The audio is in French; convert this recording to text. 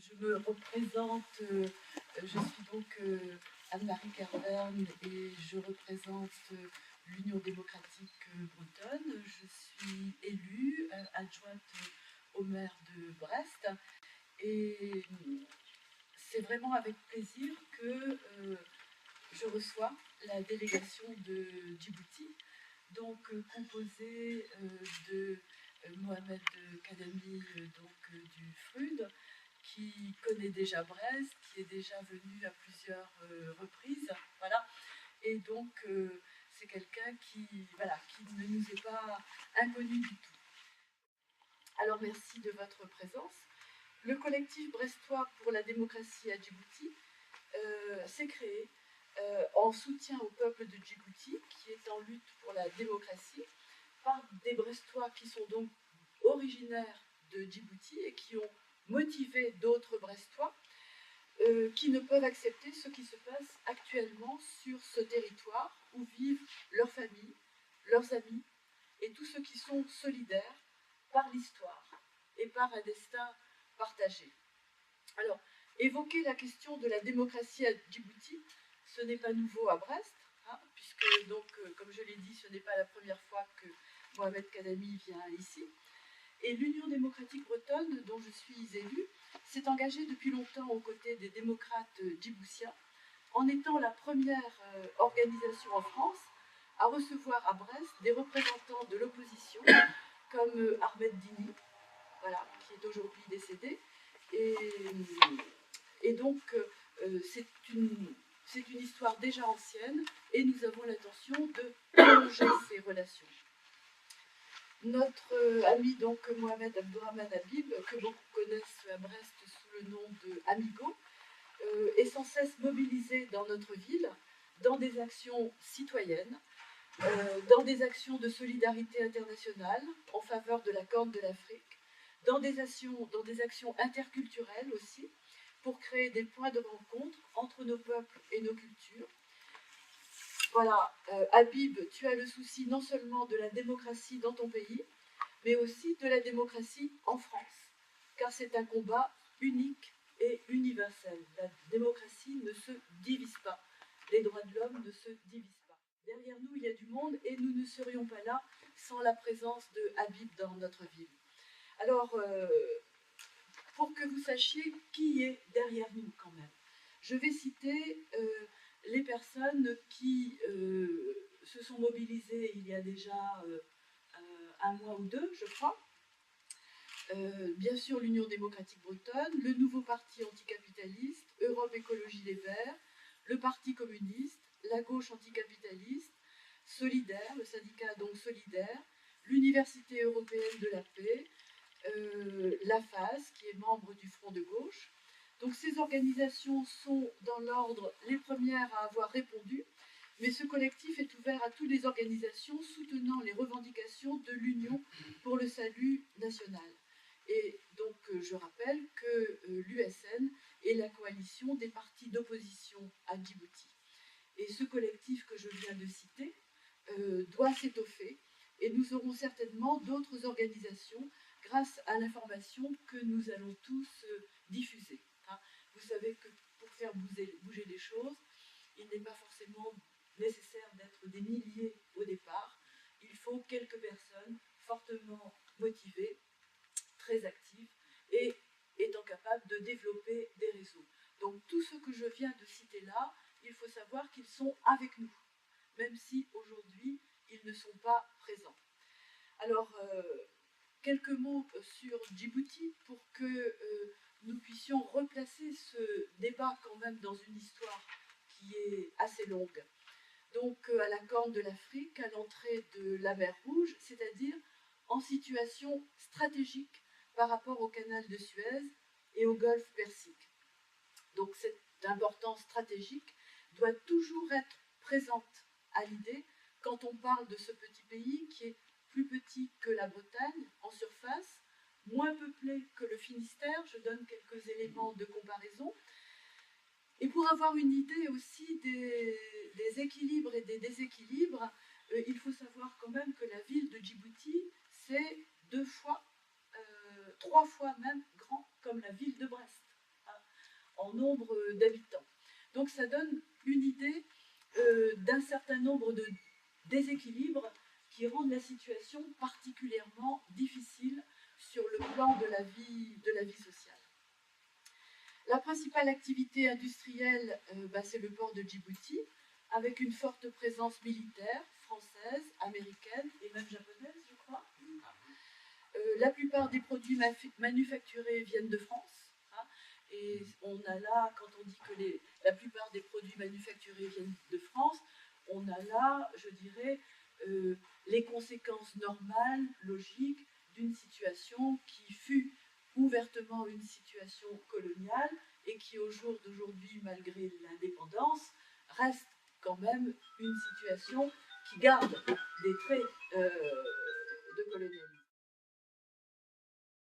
Je me représente, je suis donc Anne-Marie Carverne et je représente l'Union démocratique bretonne. Je suis élue adjointe au maire de Brest et c'est vraiment avec plaisir que je reçois la délégation de Djibouti, donc composée de Mohamed Kadami du FRUD, qui connaît déjà Brest, qui est déjà venu à plusieurs reprises, voilà. Et donc c'est quelqu'un qui ne nous est pas inconnu du tout. Alors merci de votre présence. Le collectif brestois pour la démocratie à Djibouti s'est créé en soutien au peuple de Djibouti, qui est en lutte pour la démocratie, par des Brestois qui sont donc originaires de Djibouti et qui ont motivé d'autres Brestois qui ne peuvent accepter ce qui se passe actuellement sur ce territoire où vivent leurs familles, leurs amis et tous ceux qui sont solidaires par l'histoire et par un destin partagé. Alors, évoquer la question de la démocratie à Djibouti, ce n'est pas nouveau à Brest, hein, puisque, donc, comme je l'ai dit, ce n'est pas la première fois que Mohamed Kadami vient ici. Et l'Union démocratique bretonne, dont je suis élue, s'est engagée depuis longtemps aux côtés des démocrates djiboutiens, en étant la première organisation en France à recevoir à Brest des représentants de l'opposition, comme Ahmed Dini, voilà, qui est aujourd'hui décédé. Et donc, c'est une histoire déjà ancienne et nous avons l'intention de prolonger ces relations. Notre ami donc Mohamed Abdourahmane Habib, que beaucoup connaissent à Brest sous le nom de Amigo, est sans cesse mobilisé dans notre ville, dans des actions citoyennes, dans des actions de solidarité internationale en faveur de la Corne de l'Afrique, dans des actions interculturelles aussi, pour créer des points de rencontre entre nos peuples et nos cultures. Voilà, Habib, tu as le souci non seulement de la démocratie dans ton pays, mais aussi de la démocratie en France, car c'est un combat unique et universel. La démocratie ne se divise pas, les droits de l'homme ne se divisent pas. Derrière nous, il y a du monde et nous ne serions pas là sans la présence de Habib dans notre ville. Alors, pour que vous sachiez qui est derrière nous quand même, je vais citer les personnes qui se sont mobilisées il y a déjà un mois ou deux, je crois. Bien sûr, l'Union démocratique bretonne, le nouveau parti anticapitaliste, Europe Écologie Les Verts, le Parti communiste, la gauche anticapitaliste, Solidaire, le syndicat donc Solidaire, l'Université européenne de la paix, la FAS, qui est membre du Front de gauche. Donc ces organisations sont dans l'ordre les premières à avoir répondu, mais ce collectif est ouvert à toutes les organisations soutenant les revendications de l'Union pour le salut national. Et donc je rappelle que l'USN est la coalition des partis d'opposition à Djibouti. Et ce collectif que je viens de citer doit s'étoffer et nous aurons certainement d'autres organisations grâce à l'information que nous allons tous diffuser. Vous savez que pour faire bouger les choses, il n'est pas forcément nécessaire d'être des milliers au départ. Il faut quelques personnes fortement motivées, très actives et étant capables de développer des réseaux. Donc tout ce que je viens de citer là, il faut savoir qu'ils sont avec nous, même si aujourd'hui ils ne sont pas présents. Alors, quelques mots sur Djibouti pour que nous puissions replacer ce débat quand même dans une histoire qui est assez longue. Donc à la Corne de l'Afrique, à l'entrée de la mer Rouge, c'est-à-dire en situation stratégique par rapport au canal de Suez et au golfe Persique. Donc cette importance stratégique doit toujours être présente à l'idée quand on parle de ce petit pays qui est plus petit que la Bretagne en surface, moins peuplé que le Finistère, je donne quelques éléments de comparaison, et pour avoir une idée aussi des équilibres et des déséquilibres, il faut savoir quand même que la ville de Djibouti, c'est 2 fois, 3 fois même grand comme la ville de Brest. en nombre d'habitants. Donc ça donne une idée d'un certain nombre de déséquilibres qui rendent la situation particulièrement difficile sur le plan de la vie sociale. La principale activité industrielle, c'est le port de Djibouti, avec une forte présence militaire, française, américaine et même japonaise, je crois. La plupart des produits manufacturés viennent de France. Hein, et on a là, quand on dit que la plupart des produits manufacturés viennent de France, on a là, je dirais, les conséquences normales, logiques, d'une situation qui fut ouvertement une situation coloniale et qui, au jour d'aujourd'hui, malgré l'indépendance, reste quand même une situation qui garde des traits de colonialisme.